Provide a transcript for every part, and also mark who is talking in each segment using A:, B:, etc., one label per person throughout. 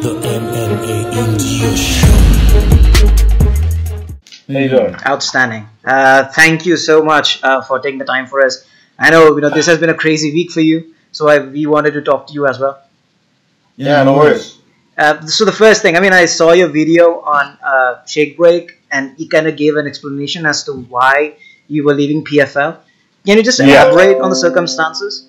A: The MMA India Show.
B: How you doing?
C: Outstanding. Thank you so much for taking the time for us. I know this has been a crazy week for you, so we wanted to talk to you as well.
B: Yeah, no worries.
C: So the first thing, I saw your video on Shake Break, and you kind of gave an explanation as to why you were leaving PFL. Can you just elaborate on the circumstances?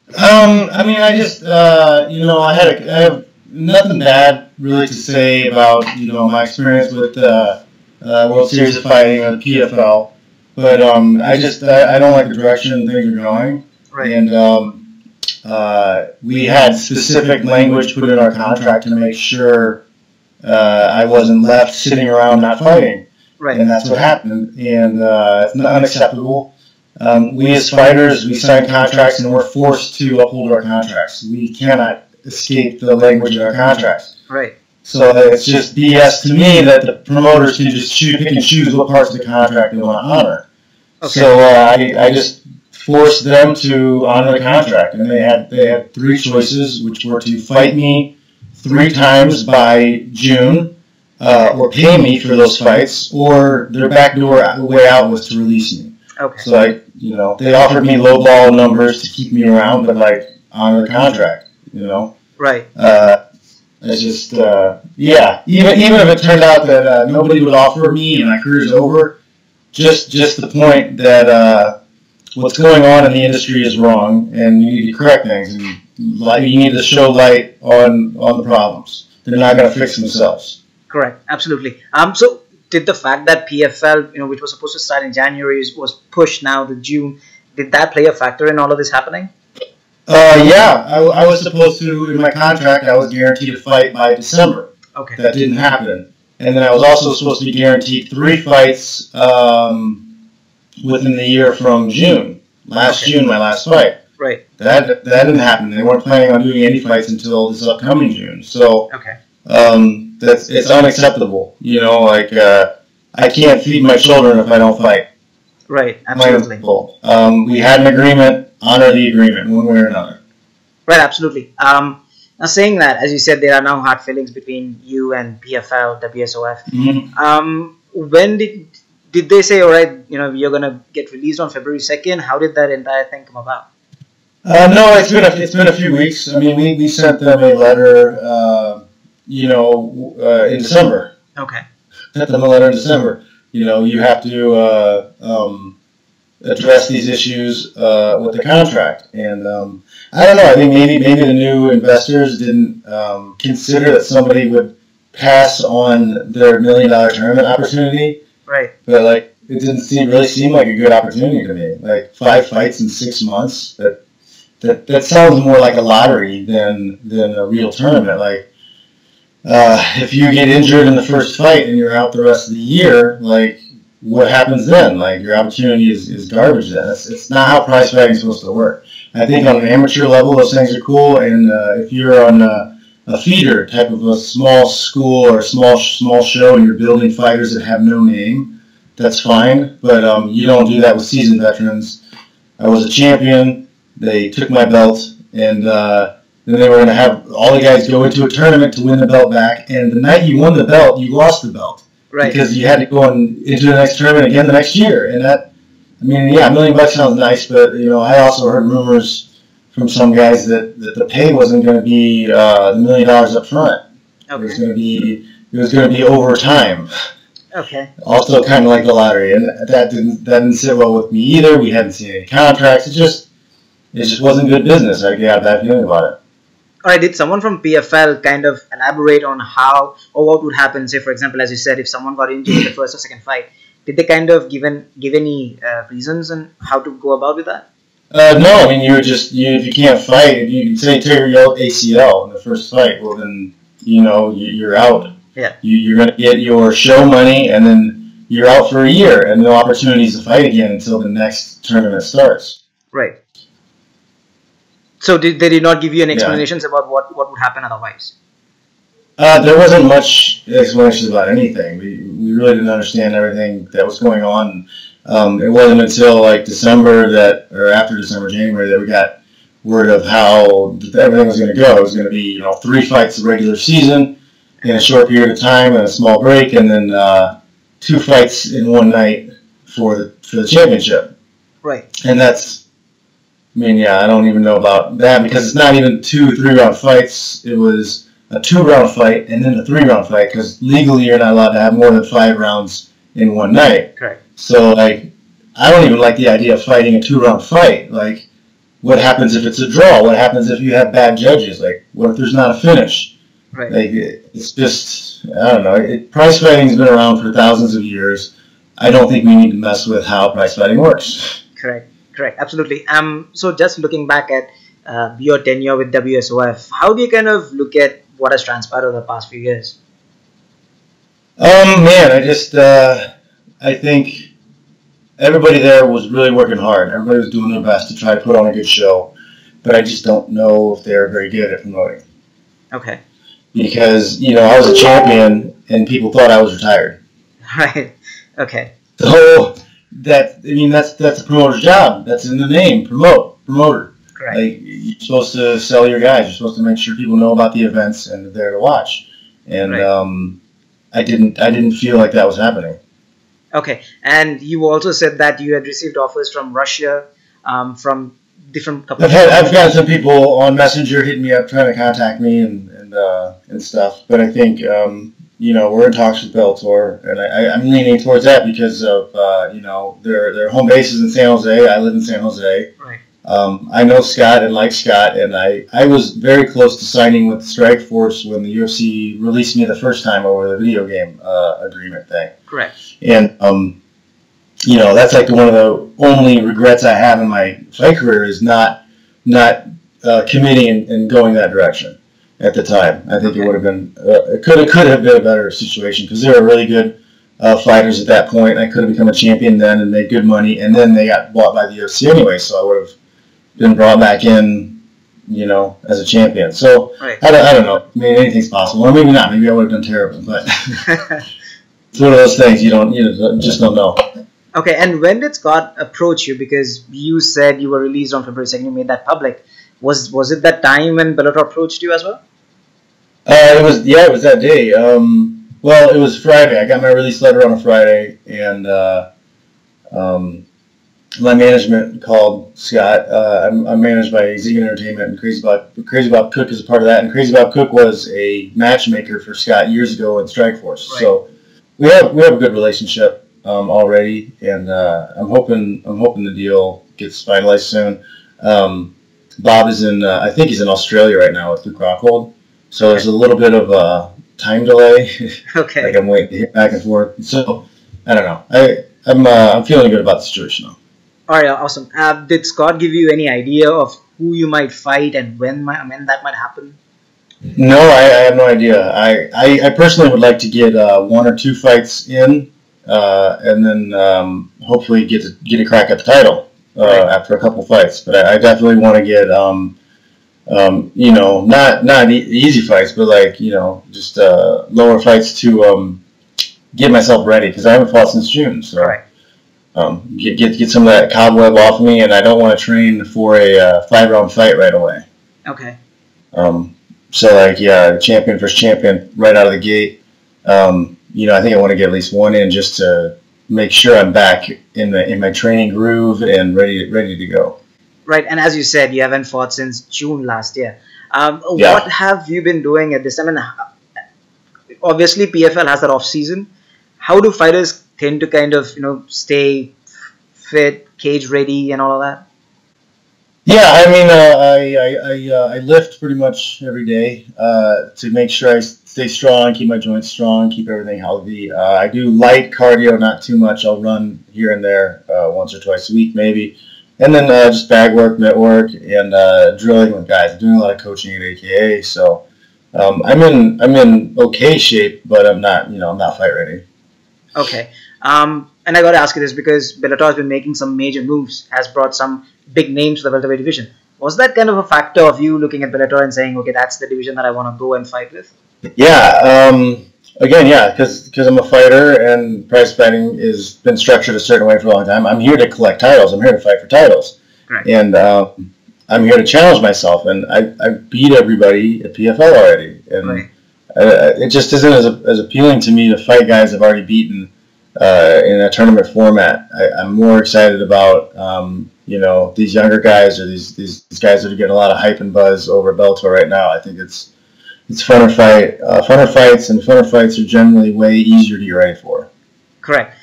B: I just, I have nothing bad really to say about, my experience with World Series of Fighting or the PFL. But I don't like the direction things are going.
C: Right.
B: And we had specific language put in our contract to make sure I wasn't left sitting around not fighting.
C: Right.
B: And that's what happened. And it's unacceptable. We as fighters, we sign contracts and we're forced to uphold our contracts. We cannot escape the language in our contracts.
C: Right.
B: So it's just BS to me that the promoters can just pick and choose what parts of the contract they want to honor.
C: Okay.
B: So I just forced them to honor the contract, and they had three choices, which were to fight me 3 times by June, or pay me for those fights, or their backdoor way out was to release me.
C: Okay.
B: So they offered me lowball numbers to keep me around, but honor the contract.
C: Right.
B: It's just even if it turned out that nobody would offer me and my career's over, just the point that what's going on in the industry is wrong, and you need to correct things, and you need to show light on the problems. They're not going to fix themselves.
C: Correct. Absolutely. So did the fact that PFL, which was supposed to start in January, was pushed now to June, did that play a factor in all of this happening?
B: I was supposed to, in my contract, I was guaranteed a fight by December.
C: Okay.
B: That didn't happen. And then I was also supposed to be guaranteed 3 fights within the year from June. June, my last fight.
C: Right.
B: That didn't happen. They weren't planning on doing any fights until this upcoming June. So
C: okay.
B: It's unacceptable. I can't feed my children if I don't fight.
C: Right. Absolutely.
B: We had an agreement. Honor the agreement one way or another.
C: Right. Absolutely. Now, saying that, as you said, there are now hard feelings between you and PFL, WSOF.
B: Mm-hmm.
C: When did they say, all right, you're going to get released on February 2nd? How did that entire thing come about?
B: No, it's been a few weeks. We sent them a letter, in December.
C: Okay.
B: Sent them a letter in December. You have to address these issues with the contract. And I don't know. I think maybe the new investors didn't consider that somebody would pass on their $1 million tournament opportunity.
C: Right.
B: But it didn't really seem like a good opportunity to me. 5 fights in 6 months. That sounds more like a lottery than a real tournament. If you get injured in the first fight and you're out the rest of the year, what happens then? Your opportunity is garbage then. It's not how prize fighting is supposed to work. I think on an amateur level, those things are cool, and if you're on a feeder type of a small school or a small show and you're building fighters that have no name, that's fine, but you don't do that with seasoned veterans. I was a champion. They took my belt, and then they were going to have all the guys go into a tournament to win the belt back, and the night you won the belt, you lost the belt.
C: Right. Because
B: you had to go into the next tournament again the next year. And $1 million sounds nice, but, I also heard rumors from some guys that the pay wasn't going to be $1 million up front.
C: Okay.
B: It was going to be over time.
C: Okay.
B: Also kind of like the lottery. And that didn't sit well with me either. We hadn't seen any contracts. It just wasn't good business. I got a bad feeling about it.
C: All right, did someone from PFL kind of elaborate on how or what would happen, say, for example, as you said, if someone got injured in the first or second fight? Did they kind of give any reasons on how to go about with that?
B: No, if you can't fight, if you say tear your ACL in the first fight, well then, you're out.
C: Yeah.
B: You're going to get your show money, and then you're out for a year, and no opportunities to fight again until the next tournament starts.
C: Right. So they did not give you any explanations about what would happen otherwise?
B: There wasn't much explanations about anything. We really didn't understand everything that was going on. It wasn't until December or after December, January that we got word of how everything was going to go. It was going to be 3 fights the regular season in a short period of time and a small break, and then 2 fights in one night for the championship.
C: Right.
B: And that's, I don't even know about that because it's not even 2 3-round fights. It was a 2-round fight and then a 3-round fight because legally you're not allowed to have more than 5 rounds in one night.
C: Correct.
B: So, like, I don't even like the idea of fighting a 2-round fight. Like, what happens if it's a draw? What happens if you have bad judges? Like, what if there's not a finish?
C: Right.
B: Like, it's just, I don't know. Prize fighting's been around for thousands of years. I don't think we need to mess with how prize fighting works.
C: Correct. Absolutely. So just looking back at your tenure with WSOF, how do you kind of look at what has transpired over the past few years?
B: I think everybody there was really working hard. Everybody was doing their best to try to put on a good show, but I just don't know if they're very good at promoting.
C: Okay.
B: Because, I was a champion and people thought I was retired.
C: Right. Okay.
B: So that's the promoter's job. That's in the name, promoter.
C: Correct.
B: Like, you're supposed to sell your guys. You're supposed to make sure people know about the events and they're there to watch. And
C: right.
B: I didn't feel like that was happening.
C: Okay, and you also said that you had received offers from Russia, from different couple.
B: I've got some people on Messenger hitting me up trying to contact me and stuff. But I think we're in talks with Bellator, and I'm leaning towards that because of their home base is in San Jose. I live in San Jose.
C: Right.
B: I know Scott and like Scott, and I was very close to signing with Strikeforce when the UFC released me the first time over the video game agreement thing.
C: Correct.
B: And that's like one of the only regrets I have in my fight career is not committing and going that direction at the time. I think it would have been it could have been a better situation because they were really good fighters at that point. I could have become a champion then and made good money, and then they got bought by the UFC anyway, so I would have been brought back in, as a champion. So
C: right.
B: I don't know. Anything's possible, or maybe not. Maybe I would have done terrible, but. It's one of those things you just don't know.
C: Okay, and when did Scott approach you? Because you said you were released on February 2nd, you made that public. Was it that time when Bellator approached you as well?
B: It was that day. Well, it was Friday. I got my release letter on a Friday, and my management called Scott. I'm managed by Executive Entertainment, and Crazy Bob Cook is a part of that. And Crazy Bob Cook was a matchmaker for Scott years ago in Strikeforce. Right. So we have a good relationship already, and I'm hoping the deal gets finalized soon. Bob is I think he's in Australia right now with Luke Rockhold, so there's a little bit of a time delay.
C: Okay.
B: Like I'm waiting to hit back and forth. So I don't know. I'm feeling good about the situation though.
C: All right, awesome. Did Scott give you any idea of who you might fight and when that might happen?
B: No, I have no idea. I personally would like to get 1 or 2 fights in, and then hopefully get a crack at the title after a couple fights. But I definitely want to get not easy fights, but like just lower fights to get myself ready because I haven't fought since June. So get some of that cobweb off me, and I don't want to train for a 5-round fight right away.
C: Okay.
B: So champion versus champion right out of the gate. I think I want to get at least 1 in just to make sure I'm back in my training groove and ready to go.
C: Right, and as you said, you haven't fought since June last year. What have you been doing at this time? And obviously, PFL has that off season. How do fighters tend to kind of stay fit, cage ready, and all of that?
B: Yeah, I lift pretty much every day to make sure I stay strong, keep my joints strong, keep everything healthy. I do light cardio, not too much. I'll run here and there once or twice a week maybe. And then just bag work, mitt work, and drilling with guys. I'm doing a lot of coaching at AKA, so I'm in okay shape, but I'm not fight ready.
C: Okay. And I got to ask you this because Bellator has been making some major moves, has brought some big names to the welterweight division. Was that kind of a factor of you looking at Bellator and saying, okay, that's the division that I want to go and fight with?
B: Yeah. Because I'm a fighter and prize fighting has been structured a certain way for a long time. I'm here to collect titles. I'm here to fight for titles.
C: Right.
B: And I'm here to challenge myself, and I beat everybody at PFL already, and
C: Right.
B: it just isn't as appealing to me to fight guys I've already beaten in a tournament format. I'm more excited about these younger guys or these guys that are getting a lot of hype and buzz over Bellator right now. I think it's funner fights, and funner fights are generally way easier to get ready for.
C: Correct.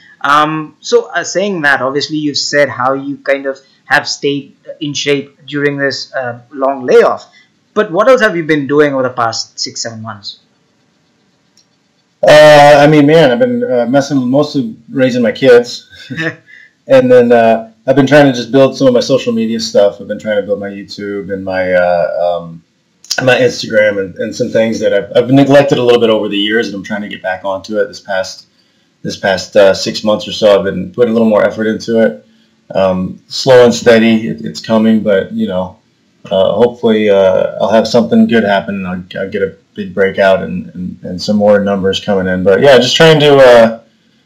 C: So saying that, obviously you've said how you kind of have stayed in shape during this long layoff. But what else have you been doing over the past 6-7 months?
B: I mean, man, I've been mostly raising my kids, and then I've been trying to just build some of my social media stuff. I've been trying to build my YouTube and my Instagram and some things that I've neglected a little bit over the years, and I'm trying to get back onto it. This past 6 months or so, I've been putting a little more effort into it. Slow and steady, it's coming, but hopefully I'll have something good happen, and I'll get a big breakout and some more numbers coming in. But yeah, just trying to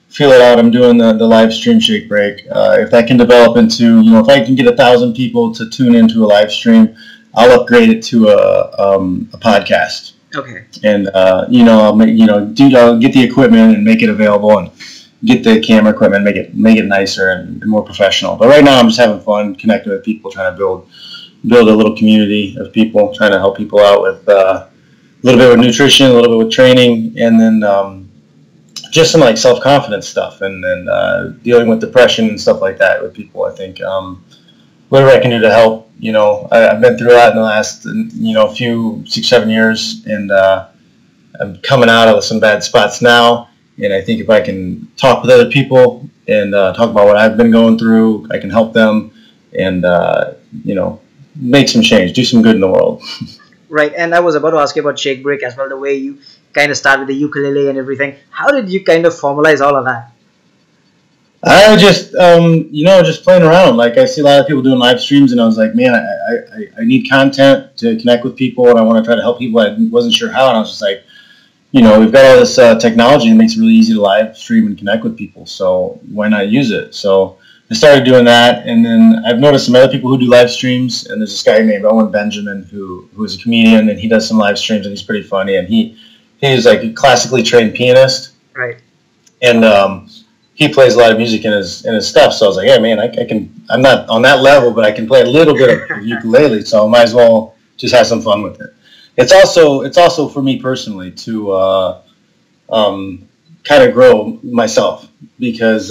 B: feel it out. I'm doing the live stream shake break. If that can develop into, if I can get 1,000 people to tune into a live stream, I'll upgrade it to a podcast.
C: Okay.
B: And I'll get the equipment and make it available, and get the camera equipment, make it nicer and more professional. But right now I'm just having fun, connecting with people, trying to build a little community of people, trying to help people out with a little bit with nutrition, a little bit with training, and then just some like self-confidence stuff, and then dealing with depression and stuff like that with people. I think whatever I can do to help. I've been through that in the last few 6-7 years, and I'm coming out of some bad spots now. And I think if I can talk with other people and talk about what I've been going through, I can help them and make some change, do some good in the world.
C: Right, and I was about to ask you about Shake Break as well, the way you kind of start with the ukulele and everything. How did you kind of formalize all of that?
B: I just, just playing around. Like, I see a lot of people doing live streams, and I was like, man, I need content to connect with people, and I want to try to help people. I wasn't sure how, and I was just like, we've got all this technology that makes it really easy to live stream and connect with people, so why not use it? So I started doing that, and then I've noticed some other people who do live streams, and there's this guy named Owen Benjamin who is a comedian, and he does some live streams, and he's pretty funny, and he's like a classically trained pianist.
C: Right.
B: And he plays a lot of music in his stuff, so I was like, yeah, man, I'm not on that level, but I can play a little bit of ukulele, so I might as well just have some fun with it. It's also for me personally to kind of grow myself, because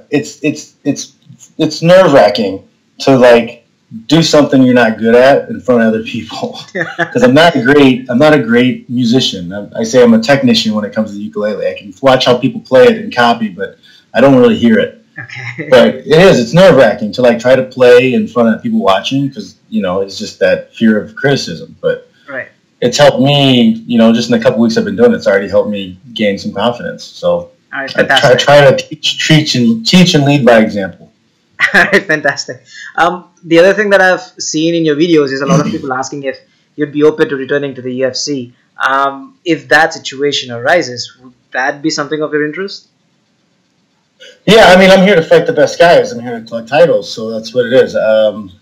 B: it's nerve-wracking to like do something you're not good at in front of other people, because I'm not a great musician. I say I'm a technician when it comes to the ukulele. I can watch how people play it and copy, but I don't really hear it.
C: Okay.
B: But it's nerve-wracking to like try to play in front of people watching, because it's just that fear of criticism. But
C: right.
B: It's helped me, just in the couple weeks I've been doing it, it's already helped me gain some confidence. So
C: All right,
B: I try to teach and lead by example.
C: All right, fantastic. The other thing that I've seen in your videos is a lot of people asking if you'd be open to returning to the UFC. If that situation arises, would that be something of your interest?
B: Yeah, I mean, I'm here to fight the best guys. I'm here to collect titles, so that's what it is.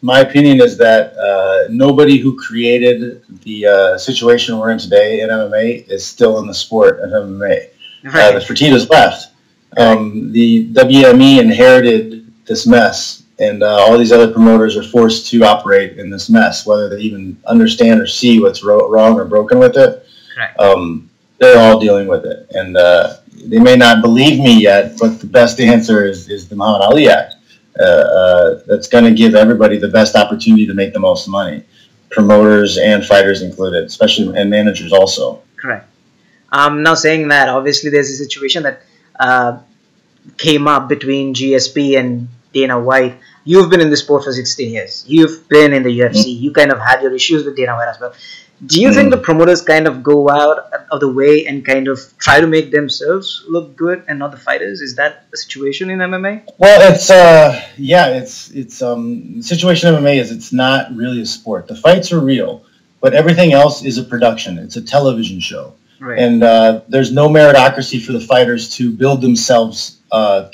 B: My opinion is that nobody who created the situation we're in today in MMA is still in the sport of MMA.
C: Right.
B: The Fertitas left. The WME inherited this mess, and all these other promoters are forced to operate in this mess, whether they even understand or see what's wrong or broken with it.
C: Right.
B: They're all dealing with it, and they may not believe me yet, but the best answer is the Muhammad Ali Act. That's going to give everybody the best opportunity to make the most money, promoters and fighters included, especially, and managers also.
C: Correct. Now saying that, obviously there's a situation that came up between GSP and Dana White. You've been in the sport for 16 years. You've been in the UFC. You kind of had your issues with Dana White as well. Do you think the promoters kind of go out of the way and kind of try to make themselves look good and not the fighters? Is that the situation in MMA?
B: Well, it's the situation in MMA is it's not really a sport. The fights are real, but everything else is a production. It's a television show.
C: Right.
B: And there's no meritocracy for the fighters to build themselves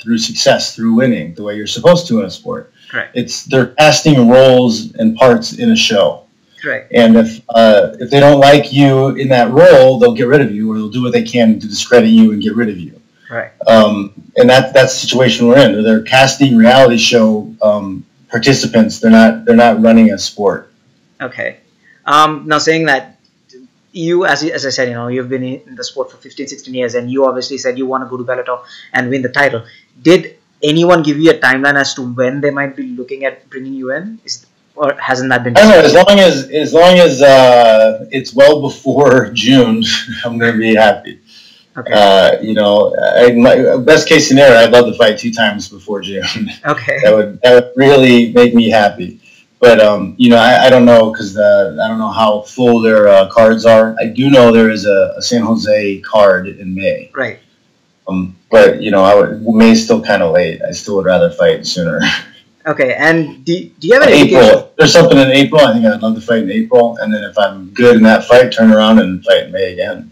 B: through success, through winning, the way you're supposed to in a sport.
C: Correct.
B: They're casting roles and parts in a show.
C: Correct.
B: And if they don't like you in that role, they'll get rid of you, or they'll do what they can to discredit you and get rid of you.
C: Right.
B: And that's the situation we're in. They're casting reality show participants. They're not running a sport.
C: Okay. Now saying that, you, as I said, you've been in the sport for 15, 16 years, and you obviously said you want to go to Bellator and win the title. Did anyone give you a timeline as to when they might be looking at bringing you in? Or hasn't that been?
B: I don't know. As long as it's well before June, I'm going to be happy.
C: Okay.
B: My best case scenario, I'd love to fight 2 times before June.
C: Okay.
B: That would really make me happy. But I don't know, because I don't know how full their cards are. I do know there is a San Jose card in May.
C: Right.
B: But May's still kind of late. I still would rather fight sooner.
C: Okay. And do you have an
B: April?
C: indication?
B: There's something in April. I think I'd love to fight in April, and then if I'm good in that fight, turn around and fight in May again.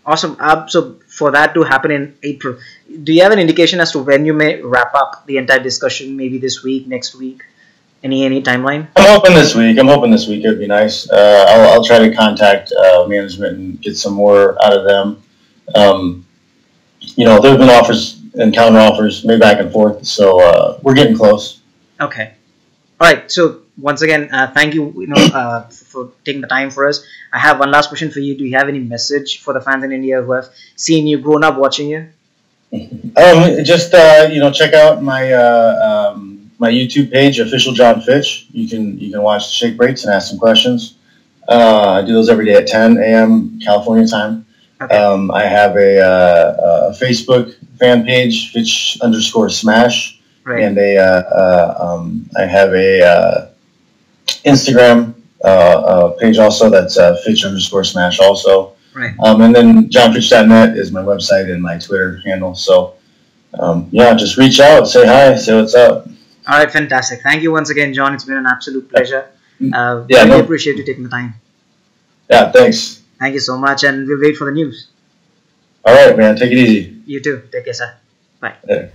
C: Awesome. So for that to happen in April, do you have an indication as to when you may wrap up the entire discussion? Maybe this week, next week? Any timeline?
B: I'm hoping this week. It would be nice. I'll try to contact management and get some more out of them. There have been offers and counter offers, maybe back and forth. So we're getting close.
C: Okay. All right. So once again, thank you. For taking the time for us. I have one last question for you. Do you have any message for the fans in India who have seen you, grown up watching you?
B: Just check out my YouTube page, official Jon Fitch. You can watch Shake Breaks and ask some questions. I do those every day at 10 a.m. California time.
C: Okay.
B: I have a Facebook fan page, Fitch_Smash.
C: Right.
B: And I have a Instagram page also that's Fitch_Smash also.
C: Right.
B: And then JonFitch.net is my website and my Twitter handle. So just reach out, say hi, say what's up.
C: All right, fantastic. Thank you once again, Jon. It's been an absolute pleasure. Really appreciate you taking the time.
B: Yeah, thanks.
C: Thank you so much, and we'll wait for the news.
B: All right, man. Take it easy.
C: You too. Take care, sir. Bye.
B: Yeah.